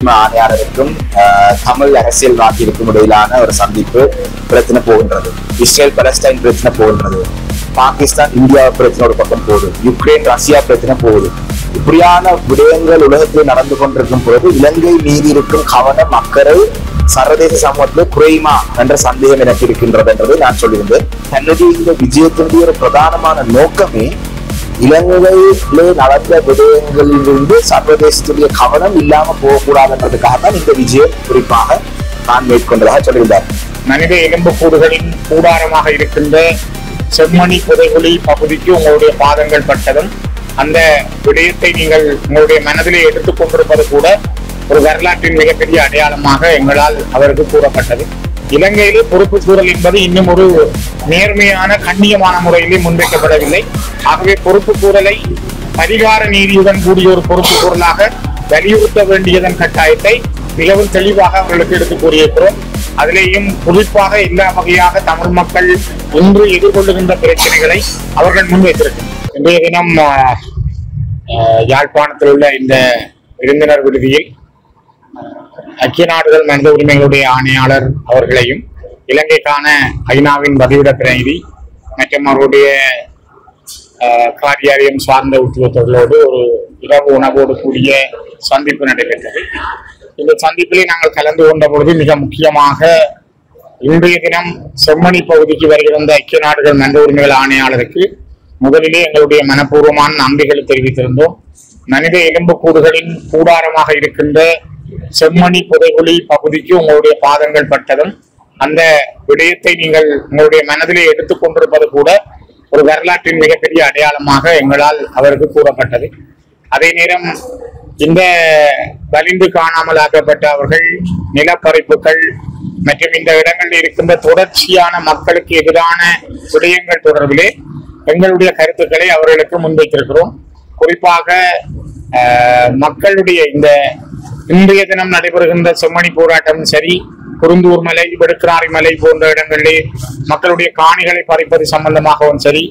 ஆணையாளருக்கும் தமிழ் அரசியல்வாதிக்கும் இடையிலான ஒரு சந்திப்பு பிரச்சனை போகின்றது. இஸ்ரேல் பலஸ்டைன் பிரச்சனை போகின்றது. பாகிஸ்தான் இந்தியா பிரச்சனை ஒரு பக்கம் போகுது. யுக்ரைன் ரஷ்யா பிரச்சனை போகுது. இப்படியான விடயங்கள் உலகத்தில் நடந்து கொண்டிருக்கும் பொழுது இலங்கை மீது இருக்கும் கவனம் அக்கறை சர்வதேச சமூகத்தில் குறையுமா என்ற சந்தேகம் எனக்கு இருக்கின்றது என்பதை நான் சொல்லியிருந்தேன். தன்னுடைய இந்த விஜயத்தினுடைய ஒரு பிரதானமான நோக்கமே இலங்கையிலே நடந்த விடயங்களிலிருந்து சர்வதேசத்துடைய கவனம் இல்லாம போகக்கூடாதுன்றதுக்காக தான் இந்த விஜயம் குறிப்பாக நான் மேற்கொண்டதாக சொல்லியிருந்தார். மனித எலும்புக்கூடுகளின் கூடாரமாக இருக்கின்ற செம்மணி புதைகுழி பகுதிக்கு உங்களுடைய பாதங்கள் பட்டதும் அந்த விடயத்தை நீங்கள் உங்களுடைய மனதிலே எடுத்துக் கொண்டிருப்பது கூட ஒரு வரலாற்றின் மிகப்பெரிய அடையாளமாக எங்களால் அவருக்கு கூறப்பட்டது. இலங்கையிலே பொறுப்பு கூறல் என்பது இன்னும் ஒரு நேர்மையான கண்ணியமான முறையிலே முன்வைக்கப்படவில்லை. ஆகவே பொறுப்பு கூறலை பரிகார நீதியுடன் கூடிய ஒரு பொறுப்பு கூறலாக வலியுறுத்த வேண்டியதன் கட்டாயத்தை மிகவும் தெளிவாக அவர்களுக்கு எடுத்து கூறியிருக்கிறோம். அதிலேயும் குறிப்பாக எல்லா வகையாக தமிழ் மக்கள் இன்று எதிர்கொள்ளுகின்ற பிரச்சனைகளை அவர்கள் முன்வைத்திருக்கிறார். இன்றைய தினம் யாழ்ப்பாணத்தில் உள்ள இந்த விருந்தினர் விடுதியில் ஐக்கிய நாடுகள் மனித உரிமைகளுடைய ஆணையாளர் அவர்களையும் இலங்கைக்கான ஐநாவின் பதிவிட பிரதிநிதி மற்றும் அவருடைய காரியாரியம் சார்ந்த உத்தியோகத்தர்களோடு ஒரு இரவு உணவோடு கூடிய சந்திப்பு நடைபெற்றது. இந்த சந்திப்பிலே நாங்கள் கலந்து கொண்ட பொழுது மிக முக்கியமாக இன்றைய தினம் செம்மணி பகுதிக்கு வருகின்ற ஐக்கிய நாடுகள் மனித உரிமைகள் ஆணையாளருக்கு முதலிலே எங்களுடைய மனப்பூர்வமான நன்றிகளை தெரிவித்திருந்தோம். மனித எலும்புக்கூடுகளின் கூடாரமாக இருக்கின்ற செம்மணி புதைகுழி பகுதிக்கு உங்களுடைய பாதங்கள் பட்டதும் அந்த விடயத்தை நீங்கள் உங்களுடைய மனதிலே எடுத்துக் கொண்டிருப்பது கூட ஒரு வரலாற்றின் மிகப்பெரிய அடையாளமாக எங்களால் அவருக்கு கூறப்பட்டது. அதே நேரம் இந்த வலிந்து காணாமல் ஆக்கப்பட்ட அவர்கள் நிலப்பறிப்புகள் மற்றும் இந்த இடங்களில் இருக்கின்ற தொடர்ச்சியான மக்களுக்கு எதிரான விடயங்கள் தொடர்பிலே எங்களுடைய கருத்துக்களை அவர்களுக்கு முன்வைத்திருக்கிறோம். குறிப்பாக மக்களுடைய இந்த இன்றைய தினம் நடைபெறுகின்ற செம்மணி போராட்டம் சரி, குருந்தூர் மலை, வெடுக்கராரி மலை போன்ற இடங்களிலே மக்களுடைய காணிகளை பறிப்பது சம்பந்தமாகவும் சரி,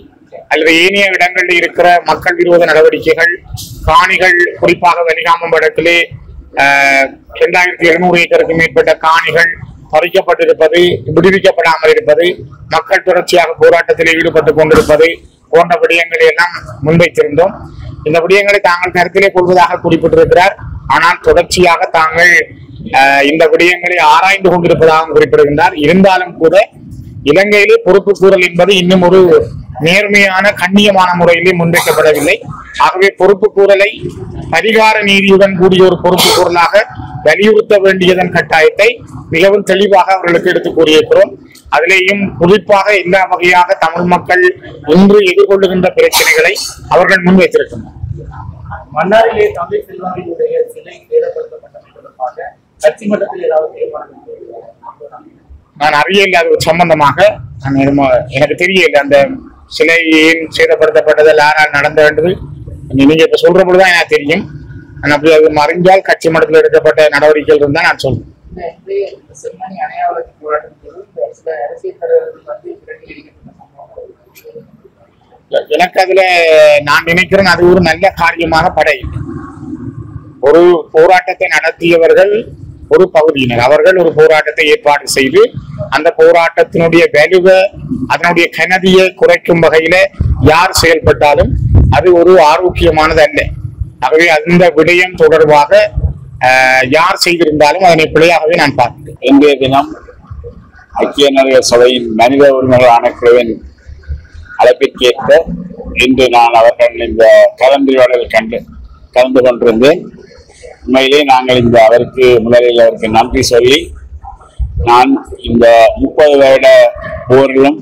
அல்லது ஏனைய இடங்களில் இருக்கிற மக்கள் விரோத நடவடிக்கைகள், காணிகள் குறிப்பாக வெலிகாமம் வடக்கிலே 2700 ஏக்கருக்கு மேற்பட்ட காணிகள் பறிக்கப்பட்டிருப்பது, விடுவிக்கப்படாமல் இருப்பது, மக்கள் தொடர்ச்சியாக போராட்டத்தில் ஈடுபட்டுக் கொண்டிருப்பது போன்ற விடயங்களை எல்லாம் முன்வைத்திருந்தோம். இந்த விடயங்களை தாங்கள் கருத்திலே கொள்வதாக குறிப்பிட்டிருக்கிறார். ஆனால் தொடர்ச்சியாக தாங்கள் இந்த விடயங்களை ஆராய்ந்து கொண்டிருப்பதாக குறிப்பிடுகின்றார். இருந்தாலும் கூட இலங்கையிலே பொறுப்பு கூறல் என்பது இன்னும் ஒரு நேர்மையான கண்ணியமான முறையிலே முன்வைக்கப்படவில்லை. ஆகவே பொறுப்பு கூறலை பரிகார நீதியுடன் கூடிய ஒரு பொறுப்பு கூறலாக வலியுறுத்த வேண்டியதன் கட்டாயத்தை மிகவும் தெளிவாக அவர்களுக்கு எடுத்துக் கூறியிருக்கிறோம். அதிலேயும் குறிப்பாக எல்லா வகையாக தமிழ் மக்கள் இன்று எதிர்கொள்ளுகின்ற பிரச்சனைகளை அவர்கள் முன்வைத்திருக்கின்றனர். மன்னாரிலே தந்தை செல்வங்களுடைய சிலை சேதப்படுத்தப்பட்டமை தொடர்பாக கட்சி மட்டத்தில் ஏதாவது தீர்மானம் நான் அறியல. அது சம்பந்தமாக எனக்கு தெரியல. அந்த சிலையின் சேதப்படுத்தப்பட்டதில் யாரால் நடந்த வேண்டது நீங்க இப்ப சொல்ற பொழுதுதான் எனக்கு தெரியும். அப்படி அது அறிஞ்சால் கட்சி மட்டத்தில் எடுக்கப்பட்ட நடவடிக்கைகள் இருந்தா நான் சொல்றேன். செம்மணி அணையாவளர்ச்சி போராட்டத்தில் சில அரசியல் தலைவர்கள் வந்து எனக்கு அதுல நான் நினைக்கிறேன் அது ஒரு நல்ல காரியமாக படை. ஒரு போராட்டத்தை நடத்தியவர்கள் ஒரு பகுதியினர், அவர்கள் ஒரு போராட்டத்தை ஏற்பாடு செய்து அந்த போராட்டத்தினுடைய வலுவை அதனுடைய கனதியை குறைக்கும் வகையில யார் செயல்பட்டாலும் அது ஒரு ஆரோக்கியமானது அல்ல. ஆகவே அந்த விடயம் தொடர்பாக யார் செய்திருந்தாலும் அதனை பிழையாகவே நான் பார்க்கிறேன். இன்றைய தினம் ஐக்கிய நாடுகள் சபையின் மனித உரிமைகள் ஆணைக்குழுவின் அழைப்பிற்கேற்ற இன்று நான் அவர்கள் இந்த கலந்துரையாடல் கலந்து கொண்டிருந்தேன். உண்மையிலே நாங்கள் அவருக்கு முதலில் அவருக்கு நன்றி சொல்லி, நான் இந்த 30 வருட போரிலும்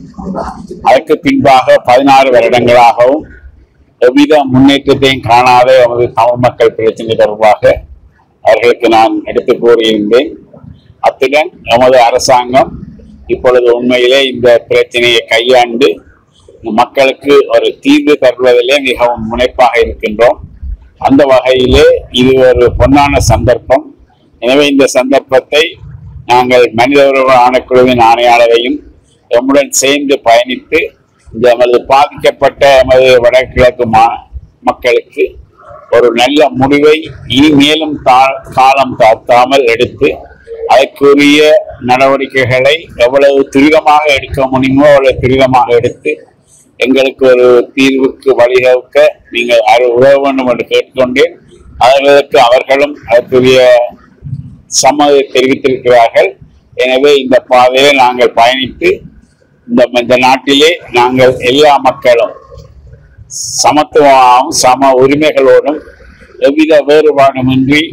அதற்கு பின்பாக 16 வருடங்களாகவும் எவ்வித முன்னேற்றத்தையும் காணாத எமது தமிழ் மக்கள் பிரச்சனை தொடர்பாக அவர்களுக்கு நான் எடுத்து கூறியிருந்தேன். அத்துடன் எமது அரசாங்கம் இப்பொழுது உண்மையிலே இந்த பிரச்சனையை கையாண்டு மக்களுக்கு ஒரு தீர்வு தருவதிலே மிகவும் முனைப்பாக இருக்கின்றோம். அந்த வகையிலே இது ஒரு பொன்னான சந்தர்ப்பம். எனவே இந்த சந்தர்ப்பத்தை நாங்கள் மனித உரிமை ஆணைக்குழுவின் ஆணையாளரையும் எம்முடன் சேர்ந்து பயணித்து இந்த எமது பாதிக்கப்பட்ட எமது வடகிழக்கு மக்களுக்கு ஒரு நல்ல முடிவை இனி மேலும் காலம் தாழ்த்தாமல் எடுத்து அதற்குரிய நடவடிக்கைகளை எவ்வளவு துரிதமாக எடுக்க முடியுமோ அவ்வளவு துரிதமாக எடுத்து எங்களுக்கு ஒரு தீர்வுக்கு வழிவகுக்க நீங்கள் உதவ வேண்டும் என்று கேட்டுக்கொண்டேன். அதற்கு அவர்களும் அதற்குரிய சம்மதத்தை தெரிவித்திருக்கிறார்கள். எனவே இந்த பாதையை நாங்கள் பயணித்து இந்த நாட்டிலே நாங்கள் எல்லா மக்களும் சமத்துவமாகவும் சம உரிமைகளோடும் எவ்வித வேறுபாடுமின்றி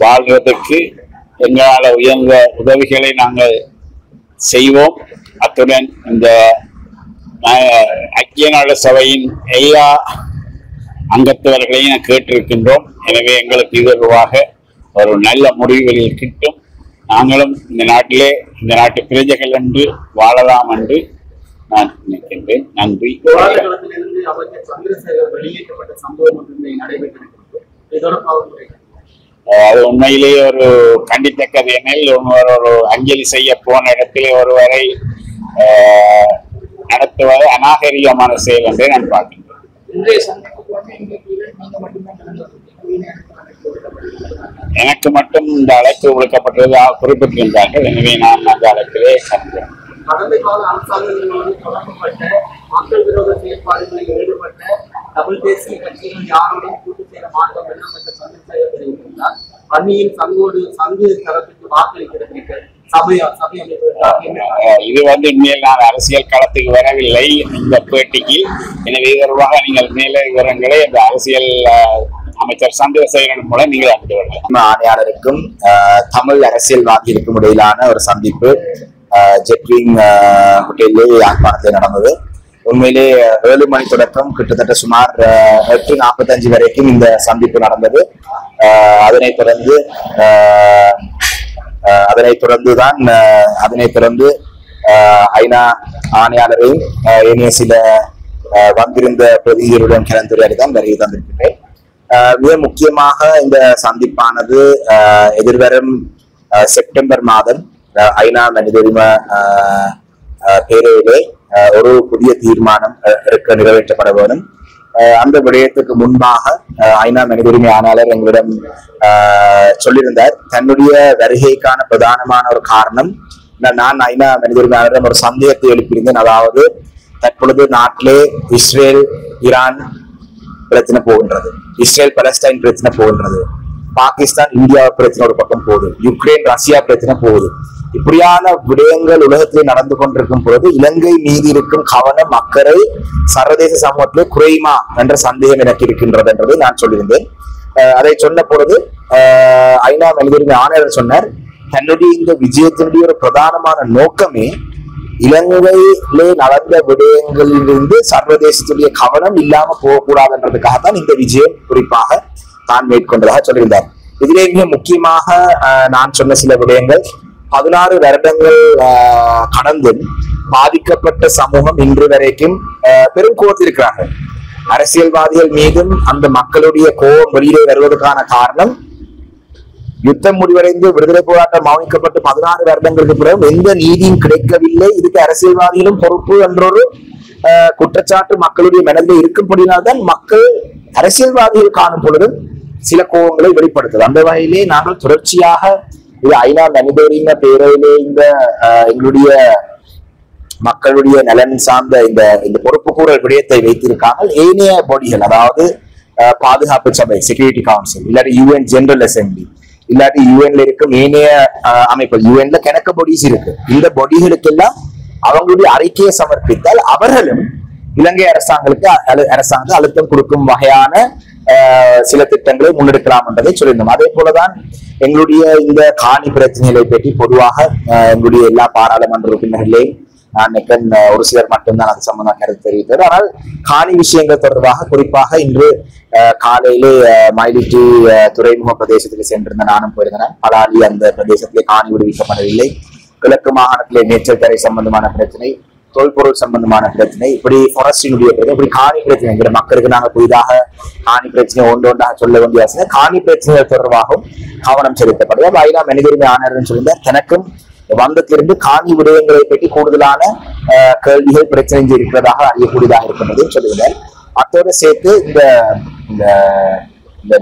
வாழ்வதற்கு எங்களால் உயர்ந்த உதவிகளை நாங்கள் செய்வோம். அத்துடன் இந்த ஐக்கிய நாடு சபையின் எல்லா அங்கத்தவர்களையும் கேட்டிருக்கின்றோம். எனவே எங்களுக்கு இதற்காக ஒரு நல்ல முடிவுகளில் கிட்டும். நாங்களும் இந்த நாட்டிலே இந்த நாட்டு பிரஜைகள் என்று வாழலாம் என்று நான் நினைக்கின்றேன். நன்றி. அது உண்மையிலேயே ஒரு கண்டித்தக்கது. எனில் ஒரு அஞ்சலி செய்ய போன இடத்திலே ஒருவரை நடத்துவது அநாகரிகமான செயல் என்றே நான் பார்க்கின்றேன். எனக்கு மட்டும் இந்த அழைப்பு விடுக்கப்பட்டதாக குறிப்பிட்டிருந்தார்கள். எனவே நான் அந்த அழைப்பிலே கண்டேன். கடந்த கால அரசாங்கங்களோடு தொடர்புபட்ட மக்கள் விரோத செயற்பாடுகளில் ஈடுபட்ட தமிழ் தேசிய கட்சிகள் யாருடன் கூட்டு சேர மாட்டோம் என்ற சந்திரசேகர தெரிவித்திருந்தார். வன்னியில் சங்கு தரப்புக்கு வாக்களிக்கிறது இது உண்மையில் நான் அரசியல் களத்துக்கு வரவில்லை இந்த பேட்டிக்கு. எனவே இதற்காக நீங்கள் மேல விவரங்களை அந்த அரசியல் அமைச்சர் சந்திரசேகரன் மூலம் நீங்கள் அறிந்து கொள்ளலாம். ஆணையாளருக்கும் தமிழ் அரசியல்வாதிகளுக்கும் இடையிலான ஒரு சந்திப்பு ஜெட்விங் ஹோட்டலிலே யாழ்ப்பாணத்தில் நடந்தது. உண்மையிலே 7 மணி தொடக்கம் கிட்டத்தட்ட சுமார் 8:45 வரைக்கும் இந்த சந்திப்பு நடந்தது. அதனைத் தொடர்ந்து ஐநா ஆணையாளரையும் ஏனைய சில வந்திருந்த பிரதிநிதிகளுடன் கலந்துரையாடி தான் வருகை தந்திருக்கின்றேன். மிக முக்கியமாக இந்த சந்திப்பானது எதிர்வரும் செப்டம்பர் மாதம் ஐநா மனித உரிமை பேரவையிலே ஒரு புதிய தீர்மானம் நிறைவேற்றப்பட வேண்டும். அந்த விடயத்துக்கு முன்பாக ஐநா மனித உரிமை ஆணையாளர் எங்களிடம் சொல்லியிருந்தார். தன்னுடைய வருகைக்கான பிரதானமான ஒரு காரணம், நான் ஐநா மனித உரிமை ஆணையரிடம் ஒரு சந்தேகத்தை எழுப்பியிருந்தேன். அதாவது தற்பொழுது நாட்டிலே இஸ்ரேல் ஈரான் பிரச்சனை போகின்றது, இஸ்ரேல் பலஸ்டைன் பிரச்சனை போகின்றது, பாகிஸ்தான் இந்தியா பிரச்சனை ஒரு பக்கம் போகுது, யுக்ரைன் ரஷ்யா பிரச்சனை போகுது. இப்படியான விடயங்கள் உலகத்திலே நடந்து கொண்டிருக்கும் பொழுது இலங்கை மீது இருக்கும் கவனம் அக்கறை சர்வதேச சமூகத்திலே குறையுமா என்ற சந்தேகம் எனக்கு இருக்கின்றது என்றதை நான் சொல்லியிருந்தேன். அதை சொன்ன பொழுது ஐநா மனித உரிமை ஆணையர் சொன்னார், தன்னுடைய இந்த விஜயத்தினுடைய ஒரு பிரதானமான நோக்கமே இலங்கையிலே நடந்த விடயங்களிலிருந்து சர்வதேசத்துடைய கவனம் இல்லாம போகக்கூடாதுன்றதுக்காகத்தான் இந்த விஜயம் குறிப்பாக தான் மேற்கொண்டதாக சொல்லியிருந்தார். இதிலே மிக முக்கியமாக நான் சொன்ன சில விடயங்கள், 16 வருடங்கள் கடந்து பாதிக்கப்பட்ட சமூகம் இன்று வரைக்கும் பெரும் கோபத்திருக்கிறார்கள். அரசியல்வாதிகள் மீதும் அந்த மக்களுடைய கோபம் வெளியே வருவதற்கான காரணம், யுத்தம் முடிவடைந்து விடுதலை போராட்டம் மௌனிக்கப்பட்டு 16 வருடங்களுக்கு பிறகு எந்த நீதியும் கிடைக்கவில்லை, இதுக்கு அரசியல்வாதிகளும் பொறுப்பு என்றொரு குற்றச்சாட்டு மக்களுடைய மனதில் இருக்கும்படினால்தான் மக்கள் அரசியல்வாதிகள் காணும் பொழுது சில கோபங்களை வெளிப்படுத்துது. அந்த வகையிலே நாங்கள் தொடர்ச்சியாக இது ஐநா மனித உரிமை பேரவையிலே இந்த எங்களுடைய மக்களுடைய நலன் சார்ந்த இந்த பொறுப்புக்கூறல் விடயத்தை வைத்திருக்காமல் ஏனைய பாடிகள், அதாவது பாதுகாப்பு சபை செக்யூரிட்டி கவுன்சில், இல்லாட்டி UN ஜெனரல் அசம்பிளி, இல்லாட்டி UNல இருக்கும் ஏனைய அமைப்புகள், UNல கணக்க பாடிஸ் இருக்கு. இந்த பாடிகளுக்கு எல்லாம் அவங்களுடைய அறிக்கையை சமர்ப்பித்தால் அவர்களும் இலங்கை அரசாங்கத்துக்கு அழுத்தம் கொடுக்கும் வகையான சில திட்டங்களை முன்னெடுக்கலாம் என்றதை சொல்லியிருந்தோம். அதே போலதான் எங்களுடைய இந்த காணி பிரச்சனைகளை பற்றி பொதுவாக எங்களுடைய எல்லா பாராளுமன்ற உறுப்பினர்களே ஒரு சிலர் மட்டும்தான் அது சம்பந்தமாக கருத்து தெரிவித்தார். ஆனால் காணி விஷயங்கள் தொடர்பாக குறிப்பாக இன்று காலையிலே மயிலிட்டி துறைமுக பிரதேசத்தில் சென்றிருந்த நானும் போயிருந்தேன். பலாலி அந்த பிரதேசத்திலே காணி விடுவிக்கப்படவில்லை. கிழக்கு மாகாணத்திலே மேய்ச்சல் கரை சம்பந்தமான பிரச்சனை, தொல்பொருள் சம்பந்தமான பிரச்சனை, இப்படி ஃபாரஸ்டினுடைய பிரச்சனை, இப்படி காணி பிரச்சனை மக்களுக்கு நாங்கள் புதிதாக காணி பிரச்சனை ஒன்றாக சொல்ல வேண்டிய அவசியம். காணி பிரச்சனைகள் தொடர்பாகவும் கவனம் செலுத்தப்படுது. ஐநா மனித உரிமை ஆணையர் சொல்லியிருந்தார், தனக்கும் வந்தத்திலிருந்து காணி விடயங்களை பற்றி கூடுதலான கேள்விகள் பிரச்சனை இருக்கிறதாக அறியக்கூடியதாக இருக்கின்றது சொல்லுகிறார். அத்தோடு சேர்த்து இந்த இந்த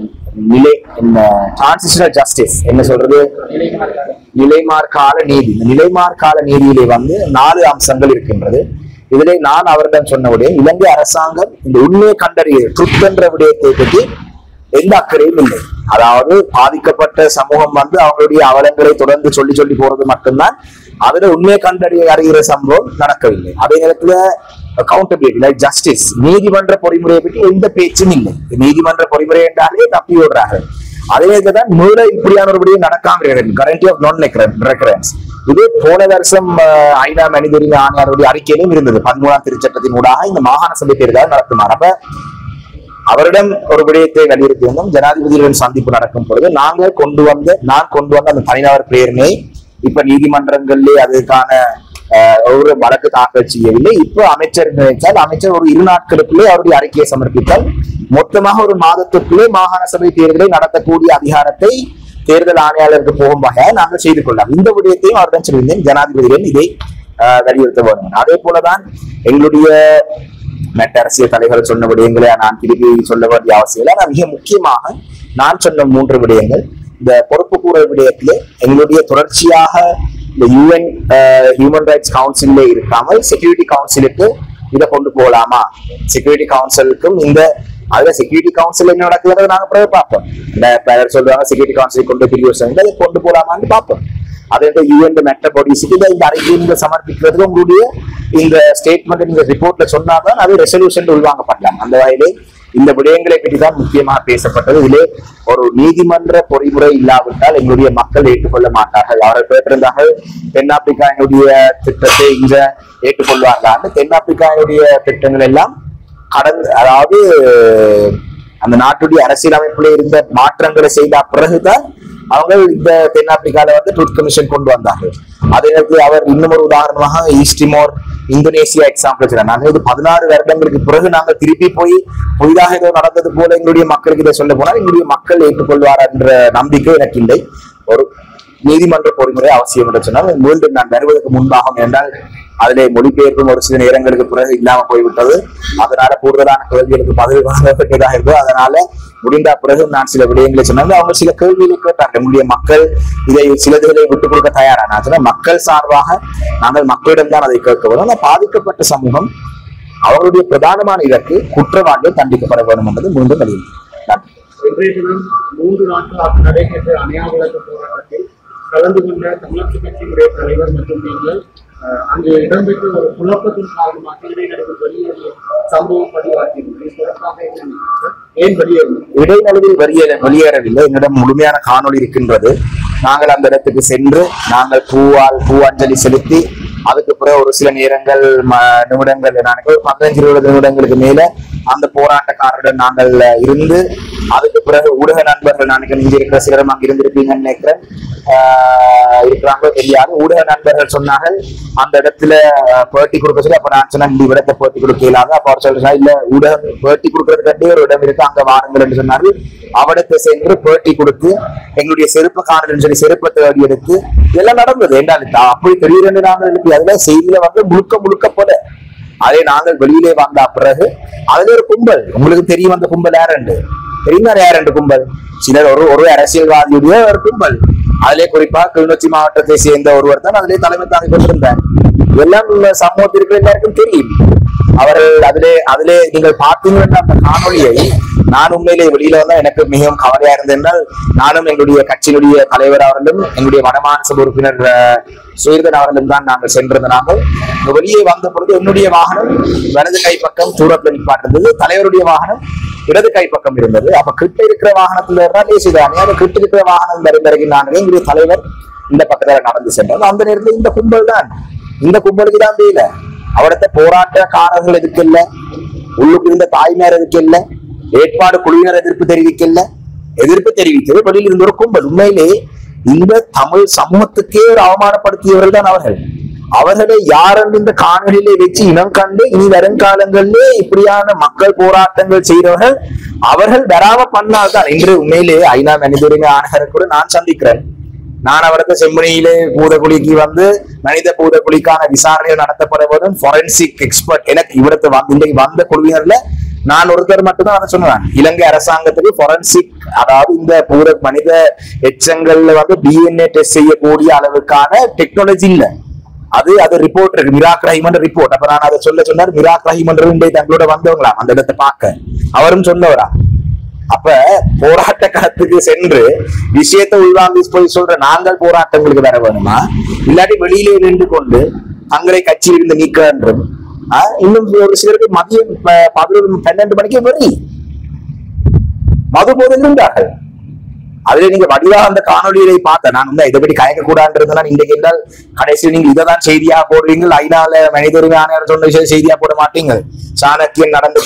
நிலை டிரான்சிஷனல் ஜஸ்டிஸ் என்ன சொல்றது, நிலைமாற்கால நீதி. இந்த நிலைமாற்கால நீதியிலே வந்து 4 அம்சங்கள் இருக்கின்றது. இதிலே நான் அவரிடம் சொன்னவுடைய இலங்கை அரசாங்கம் இந்த உண்மையை கண்டறிய ட்ருத் என்ற விடயத்தை பற்றி எந்த அக்கறையும் இல்லை. அதாவது பாதிக்கப்பட்ட சமூகம் வந்து அவங்களுடைய அவலங்களை தொடர்ந்து சொல்லி போறது மட்டும்தான். அதுல உண்மையை அறிகிற சம்பவம் நடக்கவில்லை. அதே நேரத்துல அக்கௌண்டபிலிட்டி லைக் ஜஸ்டிஸ், நீதிமன்ற பொறிமுறையை பற்றி எந்த பேச்சும் இல்லை. நீதிமன்ற பொறிமுறை என்றாலே தப்பி ஓடுறாங்க. அதே நேரத்தில் தான் மூல இப்படியான ஒரு விடயம் நடக்காம கரண்டி ஆஃப் நான் ரெக்கரன்ஸ். இது போன வருஷம் ஐநா மனித உரிமை ஆணையாளருடைய அறிக்கையிலும் இருந்தது. 13ஆம் திருச்சட்டத்தின் ஊடாக இந்த மாகாண சபை தேர்தல் நடத்துமாறு. அப்ப அவரிடம் ஒரு விடயத்தை வலியுறுத்தி வந்தோம். ஜனாதிபதியுடன் சந்திப்பு நடக்கும் பொழுது நான் கொண்டு வந்த அந்த தனிநபர் பிரேரணை இப்ப நீதிமன்றங்களிலே அதுக்கான ஒரு வழக்கு தாக்கல் செய்யவில்லை. இப்ப அமைச்சர் நினைத்தால் அமைச்சர் ஒரு 2 நாட்களுக்குள்ளே அவருடைய அறிக்கையை சமர்ப்பித்தால் மொத்தமாக ஒரு மாதத்துக்குள்ளே மாகாண சபை தேர்தலை நடத்தக்கூடிய அதிகாரத்தை தேர்தல் ஆணையாளருக்கு போகும் வகையாக நாங்கள் செய்து கொள்ளலாம். இந்த விடயத்தையும் அவரிடம் சொல்லியிருந்தேன். ஜனாதிபதியுடன் இதை வலியுறுத்த வேண்டும். அதே போலதான் எங்களுடைய மற்ற அரசியல் தலைவர் சொன்ன விடயங்களை நான் திருப்பி சொல்ல வேண்டிய அவசியம் இல்லை. ஆனால் மிக முக்கியமாக நான் சொன்ன 3 விடயங்கள் இந்த பொறுப்பு கூறல் விடயத்திலே எங்களுடைய தொடர்ச்சியாக இந்த UN ஹியூமன் ரைட்ஸ் கவுன்சிலே இருக்காமல் செக்யூரிட்டி கவுன்சிலுக்கு இதை கொண்டு போகலாமா, செக்யூரிட்டி கவுன்சிலுக்கும் இந்த அதுல செக்யூரிட்டி கவுன்சில் என்ன நடக்குதுன்றதை நாங்க பிறகு பார்ப்போம். இந்த சொல்லுவாங்க செக்யூரிட்டி கவுன்சில் கொண்டு பிரிவு அதை கொண்டு போகலாமான்னு பார்ப்போம். அதே UN மெட்ட பாடிஸுக்கு இந்த அறிக்கையை சமர்ப்பிக்கிறது உங்களுடைய இந்த ஸ்டேட்மெண்ட் நீங்க ரிப்போர்ட்ல சொன்னாதான் அது ரெசல்யூஷன் உள்வாங்கப்படலாம். அந்த வகையிலே இந்த விடயங்களை பற்றி தான் முக்கியமாக பேசப்பட்டது. இதிலே ஒரு நீதிமன்ற பொறிமுறை இல்லாவிட்டால் எங்களுடைய மக்கள் ஏற்றுக்கொள்ள மாட்டார்கள். அவர்கள் கேட்டிருந்தார்கள் தென்னாப்பிரிக்காவுடைய திட்டத்தை இங்க ஏற்றுக்கொள்வார்கள். தென்னாப்பிரிக்காவுடைய திட்டங்கள் எல்லாம் அதாவது அந்த நாட்டுடைய அரசியலமைப்புல இருந்த மாற்றங்களை செய்த பிறகுதான் அவங்க இந்த தென்னாப்பிரிக்கால வந்து ட்ரூத் கமிஷன் கொண்டு வந்தார்கள். அதே நேரத்தில் அவர் இன்னும் ஒரு உதாரணமாக ஈஸ்ட் டிமோர் இந்தோனேசியா எக்ஸாம்பிள் சொன்னாங்க. நாங்கள் இது 16 வருடங்களுக்கு பிறகு நாங்கள் திருப்பி போய் புதிதாக ஏதோ நடந்தது போல எங்களுடைய மக்களுக்கு இதை சொல்ல போனால் எங்களுடைய மக்கள் ஏற்றுக்கொள்வார் என்ற நம்பிக்கை எனக்கு இல்லை. ஒரு நீதிமன்ற பொறிமுறை அவசியம் என்று சொன்னால் மீண்டும் நான் வருவதற்கு முன்பாகும் என்றால் அதிலே மொழிபெயர்ப்பும் ஒரு சில நேரங்களுக்கு பிறகு இல்லாம போய்விட்டது. அதனால கூடுதலான கேள்விகளுக்கு பதில் வாங்க வேண்டியதாக இருந்தது. அதனால முடிந்த பிறகு நான் சில விடயங்களை சொன்னாங்க. அவங்க சில கேள்விகளை கேட்டார்கள். நம்முடைய மக்கள் இதை சிலதுகளை விட்டுக் கொடுக்க தயாரான மக்கள் சார்பாக நாங்கள் மக்களிடம் தான் அதை கேட்க வேண்டும். ஆனால் பாதிக்கப்பட்ட சமூகம் அவர்களுடைய பிரதானமான இதற்கு குற்றவாளிகள் தண்டிக்கப்பட வேண்டும் என்பது மீண்டும் வலியுறுத்தி இன்றைய தினம் 3 நாட்களாக நடைபெற்ற அநியாயவிலக்க போராட்டத்தில் கலந்து கொண்ட தமிழக கட்சியினுடைய தலைவர் மற்றும் நீங்கள் அங்கு இடம்பெற்ற ஒரு குழப்பத்தின் காரணமாக இடைநடுவில் வெளியேறிய சம்பவம் பதிவாகியிருந்தது. ஏன் இடைநடுவில் வெளியேறவில்லை. என்னிடம் முழுமையான காணொலி இருக்கின்றது. நாங்கள் அந்த இடத்துக்கு சென்று நாங்கள் பூ-அஞ்சலி செலுத்தி அதுக்கு பிறகு ஒரு சில நேரங்கள் நிமிடங்கள் ஒரு 15-20 நிமிடங்களுக்கு மேல அந்த போராட்டக்காரருடன் நாங்கள் இருந்து அதுக்கு பிறகு ஊடக நண்பர்கள் நான் இங்க இருக்கிற சிலரும் அங்க இருந்திருப்பீங்கன்னு நினைக்கிறேன், இருக்கிறாங்களோ தெரியாது. ஊடக நண்பர்கள் சொன்னார்கள் அந்த இடத்துல பேட்டி கொடுக்க சொல்லி. அப்ப நான் சொன்னேன் இந்த இடத்தை பேட்டி கொடுக்க இயலாது. அப்ப அவர் சொல்றா இல்ல ஊடகம் பேட்டி கொடுக்கறதுக்கே ஒரு இடம் இருக்கு அங்க வாருங்கள் என்று சொன்னார்கள். அவடத்தை சென்று பேட்டி கொடுத்து எங்களுடைய செருப்பு காணல் சொல்லி செருப்பை தேடி எடுத்து இதெல்லாம் நடந்தது. என்றால் அப்படி திடீரென்று நாங்கள் எழுப்பி அதுல செய்தியில வந்து முழுக்க போல அதே நாங்கள் வெளியிலே வந்த பிறகு அதுல ஒரு கும்பல் உங்களுக்கு தெரியும். அந்த கும்பல் யாருண்டு தெரியுமா? யாருண்டு கும்பல் சிலர் ஒரு அரசியல்வாதியுடைய ஒரு கும்பல். அதிலே குறிப்பா கிளிநொச்சி மாவட்டத்தை சேர்ந்த ஒருவர் தான் அதிலே தலைமை தாங்கி கொண்டிருந்தார். இதெல்லாம் சமூகத்திற்கு எல்லாருக்கும் தெரியும். அவர்கள் அதிலே நீங்கள் பார்த்தீங்கன்னா அந்த காணொலியை நான் உண்மையிலே வெளியில வந்தா எனக்கு மிகவும் கவலையா இருந்தது என்றால் நானும் எங்களுடைய கட்சியினுடைய தலைவர் அவர்களும் எங்களுடைய வடமாநில உறுப்பினர் சுயர்தன் அவர்களும் தான் நாங்கள் சென்றிருந்த. நாங்கள் வெளியே வந்த பொழுது என்னுடைய வாகனம் வலது கை பக்கம் தூரத்தில் நிற்பாட்டிருந்தது, தலைவருடைய வாகனம் இடது கை பக்கம் இருந்தது. அப்ப கிட்ட இருக்கிற வாகனத்துல இருந்தால் கிட்ட இருக்கிற வாகனம் வருகிறேன் எங்களுடைய தலைவர் இந்த பக்கத்துல நடந்து சென்றார். அந்த நேரத்தில் இந்த கும்பல் தான் இந்த கும்பலுக்கு தான் தெரியல அவரத்த போராட்டக்காரர்கள் எதுக்கு இல்ல, உள்ளுக்கு இருந்த தாய்மார் எதுக்கு இல்ல, ஏற்பாடு குழுவினர் எதிர்ப்பு தெரிவித்தது வெளியில் இருந்த ஒரு கும்பல். உண்மையிலே இந்த தமிழ் சமூகத்துக்கே ஒரு அவமானப்படுத்தியவர்கள் தான் அவர்களை யாரென்று இந்த காணொலியிலே வச்சு இனம் கண்டு இனி வருங்காலங்களிலே இப்படியான மக்கள் போராட்டங்கள் செய்தவர்கள் அவர்கள் வராம பண்ணால்தான். இன்று உண்மையிலே ஐநா மனித உரிமை ஆணையரை கூட நான் சந்திக்கிறேன். நான் அவரது செம்மணியிலே பூதகுழிக்கு வந்து மனித பூதகுழிக்கான விசாரணைகள் நடத்தப்பட போதும் ஃபாரன்சிக் எக்ஸ்பர்ட் எனக்கு இவரத்து இன்றைக்கு வந்த குழுவினர்ல நான் ஒருத்தர் மட்டும்தான் அதை சொன்னேன். இலங்கை அரசாங்கத்துக்கு ஃபொரன்சிக், அதாவது இந்த மனித எச்சங்கள்ல வந்து டிஎன்ஏ டெஸ்ட் செய்யக்கூடிய அளவுக்கான டெக்னாலஜி இல்ல. அது ரிப்போர்ட் இருக்கு, மிராக் ரஹீமன் ரிப்போர்ட். அப்ப நான் அதை சொன்னார், மிராக் ரஹீமன் தங்களோட வந்தவங்களா அந்த இடத்தை பார்க்க, அவரும் சொன்னவரா. அப்ப போராட்ட களத்துக்கு சென்று விஷயத்தை உள்வாங்கி போய் சொல்ற நாங்கள் போராட்டங்களுக்கு வர வேணுமா, இல்லாட்டி வெளியிலே நின்று கொண்டு தங்களை கட்சியில் இருந்து நீக்கிறோம். இன்னும் ஒரு சிலருக்கு மதியம் 11-12 மணிக்கு வரி மது போதை இருந்தார்கள். அதுல நீங்க வடிவாக அந்த காணொலியை பார்த்த நான் இதை பற்றி கயக்க கூடாதுன்றதுனா இன்றைக்கு என்றால் கடைசியில் நீங்க இதைதான் செய்தியா போடுவீங்க. ஐநால மனித உரிமை ஆணையர் சொன்ன விஷயம் செய்தியா போட மாட்டீங்க. சாணக்கியன் நடந்து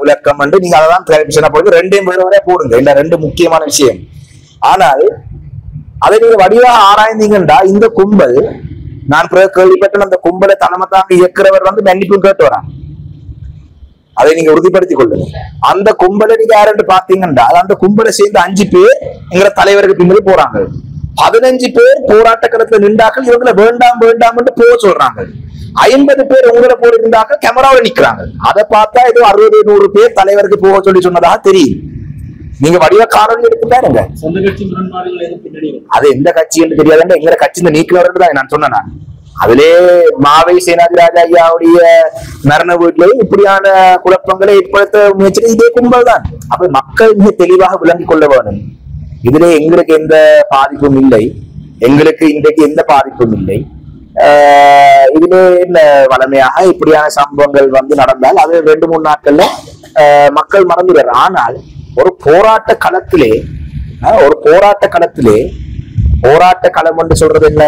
விளக்கம் வந்து நீங்க அதான் டெலிவிஷனா போடுங்க. 2 பேர் போடுங்க. இந்த 2 முக்கியமான விஷயம். ஆனால் அதை நீங்க வடிவாக ஆராய்ந்தீங்கன்னா இந்த கும்பல், நான் கேள்விப்பட்ட அந்த கும்பலை தலைமை தாங்க இயக்குறவர் வந்து மன்னிப்பு கேட்டு வரான். அதை நீங்க உறுதிப்படுத்திக் கொள்ளுங்க. அந்த கும்பலை நீங்க யாரு பாத்தீங்கன்னா அந்த கும்பலை சேர்ந்து 5 பேர் எங்க தலைவருக்கு பின்னாடி போறாங்க. 15 பேர் போராட்ட களத்துல நின்றார்கள். இவங்களை வேண்டாம் வேண்டாம் போக சொல்றாங்க. 50 பேர் உங்களை போல இருந்தாங்க, கேமராவில் நிக்கிறாங்க. அதை பார்த்தா ஏதோ 60-100 பேர் தலைவருக்கு போக சொன்னதாக தெரியும். நீங்க வடிவ காணொலி எடுத்து பாருங்க. அது எந்த கட்சி என்று தெரியாதுங்க. எங்க கட்சி இந்த நீக்கிறவர்கள் தான் நான் சொன்னேன். அதிலே மாவை சேனாதிராஜா ஐயாவுடைய மரண வீட்டிலேயும் இப்படியான குழப்பங்களை ஏற்படுத்த முயற்சி இதே கும்பல் தான். அப்ப மக்கள் மிக தெளிவாக விளங்கிக் கொள்ள வேண்டும். இதுல எங்களுக்கு எந்த பாதிப்பும் இல்லை, எங்களுக்கு இன்றைக்கு எந்த பாதிப்பும் இல்லை. இதுல என்ன வளமையாக இப்படியான சம்பவங்கள் வந்து நடந்தால் அது 2-3 நாட்கள்ல மக்கள் மறந்துடுறார். ஆனால் ஒரு போராட்ட களத்திலே போராட்ட களம் என்று சொல்றது என்ன,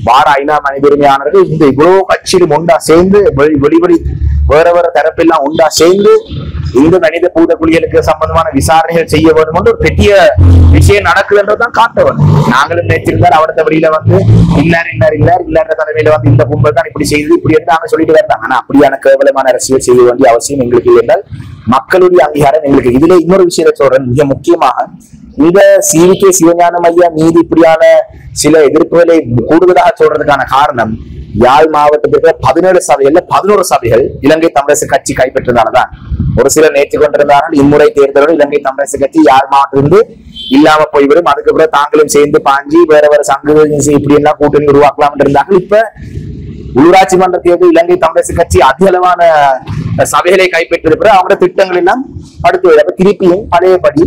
வார ஐநா மனித உரிமையாளர்கள் இந்த இவ்வளவு கட்சியிலும் ஒன்றா சேர்ந்து வெளிவெளி வேற தரப்பெல்லாம் ஒன்றா சேர்ந்து இந்த மனித பூத குழிகளுக்கு சம்பந்தமான விசாரணைகள் செய்ய வேண்டும் என்று ஒரு பெரிய விஷயம் நடக்குதுன்றதான் காட்ட வேண்டும். நாங்களும் நினைச்சிருந்தார் அவரது வழியில வந்து இல்லாத தலைமையில வந்து இந்த கும்பல் தான் இப்படி செய்து இப்படி என்று நாங்க சொல்லிட்டு வரலாம். ஆனா அப்படியான கேவலமான அரசியல் செய்ய வேண்டிய அவசியம் எங்களுக்கு இல்லை என்றால் மக்களுடைய அங்கீகாரம் எங்களுக்கு. இதுல இன்னொரு விஷயத்தை சொல்றேன். மிக முக்கியமாக இந்த CVK சிவஞானம் ஐயா மீது இப்படியான சில எதிர்ப்புகளை கூடுதலாக சொல்றதுக்கான காரணம், யாழ் மாவட்டத்திற்கு 17 சபைகள்ல 11 சபைகள் இலங்கை தமிழரசு கட்சி கைப்பற்றதாலதான். ஒரு சிலர் நேற்று கொண்டிருந்தார்கள் இம்முறை தேர்தலோடு இலங்கை தமிழரசு கட்சி யாழ் மாவட்டத்திலிருந்து இல்லாம போய்விடும், அதுக்கு பிறகு தாங்களும் சேர்ந்து பாஞ்சி வேற சங்க இப்படி எல்லாம் கூட்டணி உருவாக்கலாம் இருந்தார்கள். இப்ப உள்ளூராட்சி மன்ற தேர்தல் இலங்கை தமிழரசு கட்சி அதிக அளவான சபைகளை கைப்பற்றிருக்கிற அவங்களோட திட்டங்கள் எல்லாம் அடுத்து திருப்பியும் பழையபடி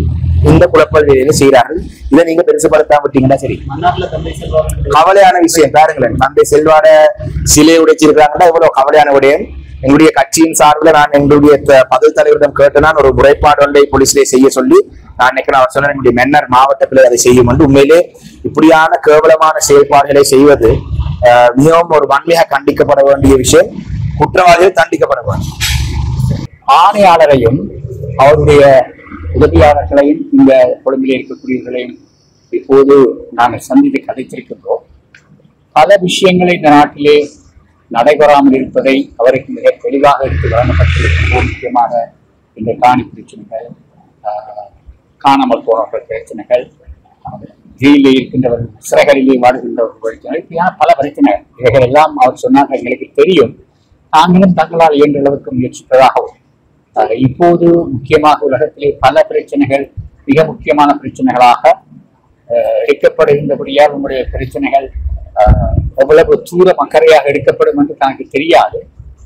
இந்த குழப்பல் வேலையை செய்யறார்கள். இதை நீங்க பெருசுபடுத்தாம விட்டீங்கன்னா சரி. கவலையான விஷயம் பாருங்களேன். தந்தை செல்வாட சிலை உடைச்சிருக்காங்கன்னா இவ்வளவு கவலையான விடயம். எங்களுடைய கட்சியின் சார்பில் நான் எங்களுடைய பதில் தலைவரிடம் கேட்டேன், ஒரு முறைப்பாடு ஒன்றை போலீஸ்லேயே செய்ய சொல்லி நான் நினைக்கிறேன். அவர் சொன்ன எங்களுடைய மன்னர் மாவட்டத்தில் அதை செய்யும் என்று. உண்மையிலே இப்படியான கேவலமான செயல்பாடுகளை செய்வது மிகவும் ஒரு வன்மையாக கண்டிக்கப்பட வேண்டிய விஷயம். குற்றவாளிகள் தண்டிக்கப்பட வேண்டும். ஆணையாளரையும் அவருடைய உதவியாளர்களையும் இந்த கொழும்பில் இருக்கக்கூடியவர்களையும் இப்போது நாங்கள் சந்தித்து கதைத்திருக்கின்றோம். பல விஷயங்களை இந்த நாட்டிலே நடைபெறாமல் இருப்பதை அவருக்கு மிக தெளிவாக எடுத்து வழங்கப்பட்டிருக்கின்றோம். முக்கியமாக இந்த காணி பிரச்சனைகள், காணாமல் போனவர்கள் பிரச்சனைகள், ஜெயிலில் இருக்கின்றவர்கள், சிறைகளிலே வாழ்கின்றவர்கள் பிரச்சனை, இப்படியான பல பிரச்சனைகள். இவைகள் எல்லாம் அவர் சொன்னார்கள் எங்களுக்கு தெரியும். நாங்களும் தங்களால் இயன்ற அளவுக்கு முயற்சிப்பதாகவும் இப்போது முக்கியமாக உலகத்திலே பல பிரச்சனைகள் மிக முக்கியமான பிரச்சனைகளாக எடுக்கப்படுகின்றபடியால் உங்களுடைய பிரச்சனைகள் எவ்வளவு தூரம் அக்கறையாக எடுக்கப்படும் என்று தனக்கு தெரியாது.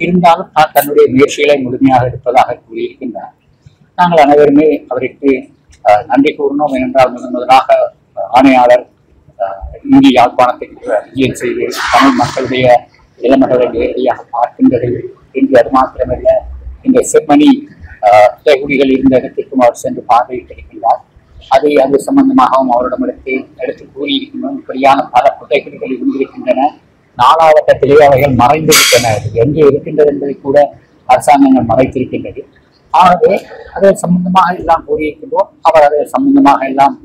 இருந்தாலும் தான் தன்னுடைய முயற்சிகளை முழுமையாக எடுப்பதாக கூறியிருக்கின்றார். நாங்கள் அனைவருமே அவருக்கு நன்றி கூறினோம். ஏனென்றால் முதலாக ஆணையாளர் இந்திய யாழ்ப்பாணத்திற்கு விஜயம் செய்து தமிழ் மக்களுடைய நிலைமைகளை நேரடியாக பார்க்கின்றது என்று அது மாத்திரமல்ல, இந்த செம்மணி புதைகுழிகள் இருந்த இடத்திற்கும் அவர் சென்று பார்வையிட்டிருக்கின்றார். அது சம்பந்தமாகவும் அவரிடம் எடுத்து கூறியிருக்கின்றோம். இப்படியான பல புதைகுழிகள் இருந்திருக்கின்றன. 4வது கட்டத்திலே அவைகள் மறைந்திருக்கின்றன. எங்கே இருக்கின்றது என்பதை கூட அரசாங்கங்கள் மறைத்திருக்கின்றது. ஆகவே அதை சம்பந்தமாக எல்லாம் கூறியிருக்கின்றோம். அவர் அதை சம்பந்தமாக எல்லாம்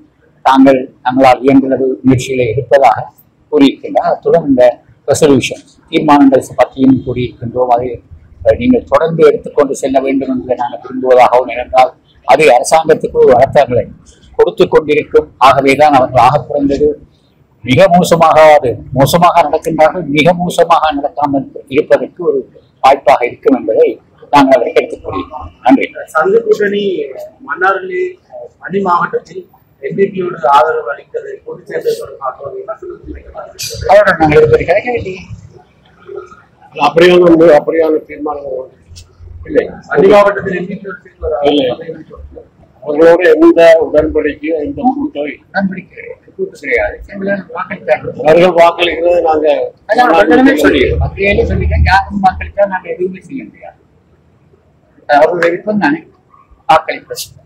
தங்களால் இயன்றளவு முயற்சிகளை எடுப்பதாக கூறியிருக்கின்றார். அத்துடன் இந்த ரெசல்யூஷன் தீர்மானங்கள் பற்றியும் கூறியிருக்கின்றோம். அதை நீங்கள் தொடர்ந்து எடுத்துக்கொண்டு செல்ல வேண்டும் என்று நாங்கள் விரும்புவதாகவும், ஏனென்றால் அது அரசாங்கத்துக்கு ஒரு அர்த்தங்களை கொடுத்து கொண்டிருக்கும். ஆகவேதான் அவர்கள் ஆக குறைந்தது மிக மோசமாக நடக்கின்றார்கள், மிக மோசமாக நடக்காமல் இருப்பதற்கு ஒரு வாய்ப்பாக இருக்கும் என்பதை நாங்கள் அவருக்கு எடுத்துக் கூறியிருக்கோம். நன்றி. சங்க கூட்டணி மன்னாரிலே மணி மாவட்டத்தில் எம்பிபியோடு ஆதரவு அளித்தது பொதுச் சேர்ந்தது தொடர்பாக ஒரு விமர்சனம் வைக்கப்பட்டிருக்கிறது. அவரோட நாங்கள் இதுவரை கிடைக்கவில்லையே. அப்படியான தீர்மானம் இல்லை. மணி மாவட்டத்தில் எம்பிபியோடு சேர்ந்து ஒரு இல்லை. அவங்களோட எந்த உடன்படிக்கையும் எந்த உடன்படிக்கை கூட்டு கிடையாது. அவர்கள் வாக்களிக்கிறது நாங்கள் சொல்லிடுறோம். அப்படியே சொல்லிட்டேன். யாரும் வாக்களித்தா நாங்கள் எதுவுமே செய்ய முடியாது. அவர்கள் விருப்பம் தானே வாக்களிப்பது.